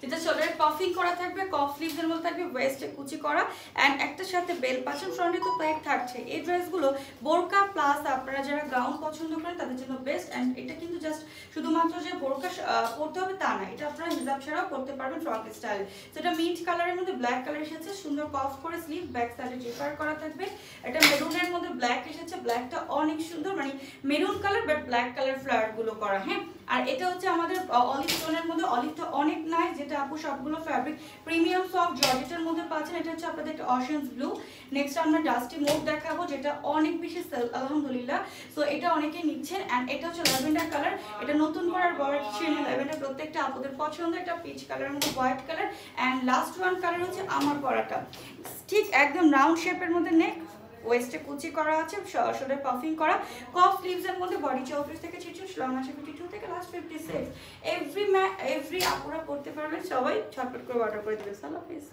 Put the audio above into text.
যেটা শোল্ডারে পাফিং করা থাকবে, কফ স্লিভসের মধ্যে থাকবে, ওয়েস্টে কুচি করা অ্যান্ড একটার সাথে বেল পাচ্ছেন, ফ্রন্টে তো প্লেট থাকছে। এই ড্রেসগুলো বোরকা প্লাস আপনারা যারা গাউন পছন্দ করেন তাদের জন্য বেস্ট। অ্যান্ড এটা কিন্তু জাস্ট শুধুমাত্র যে বোরকা পরতে হবে তা না, এটা আপনারা হিজাব ছাড়াও করতে পারবেন ফ্রক স্টাইলে। সেটা মিন্ট কালারের মধ্যে ব্ল্যাক কালার এসেছে, সুন্দর কফ করে স্লিভ, ব্যাক সাইডে জিপার করা থাকবে। এটা মেরুনের মধ্যে ব্ল্যাক এসেছে, ব্ল্যাকটা অনেক সুন্দর, মানে maroon colour but black colour flower গুলো করা। হ্যাঁ, আর এটা হচ্ছে আমাদের অলিভ টোনের মধ্যে, অলিভটা অনেক নাই, যেটা আপু সবগুলো ফ্যাব্রিক প্রিমিয়াম সফট জর্জেটের মধ্যে পাচ্ছেন। এটা হচ্ছে আপনাদের একটা অশেন্স ব্লু। নেক্সট আমরা ডাস্টি মোড দেখাবো, যেটা অনেক বেশি সেল আলহামদুলিল্লাহ। সো এটা অনেকে নিচ্ছেন। অ্যান্ড এটা হচ্ছে ল্যাভেন্ডার কালার, এটা নতুন করার বড় কিছু নেই, ল্যাভেন্ডার প্রত্যেকটা আপুদের পছন্দ। এটা পিচ কালারের মধ্যে white colour and last one colour হচ্ছে আমার পরাটা, ঠিক একদম রাউন্ড শেপের মধ্যে নেক, ওয়েস্টে কুচি করা আছে, শোল্ডার পাফিং করা, কফ স্লিভসের মধ্যে বডি 34 থেকে 46, লং আছে 52 থেকে লাস্ট 56। এভরি আপুরা পড়তে পারবেন, সবাই ঝটপট করে অর্ডার করে দেবে। আল্লাহ হাফেজ।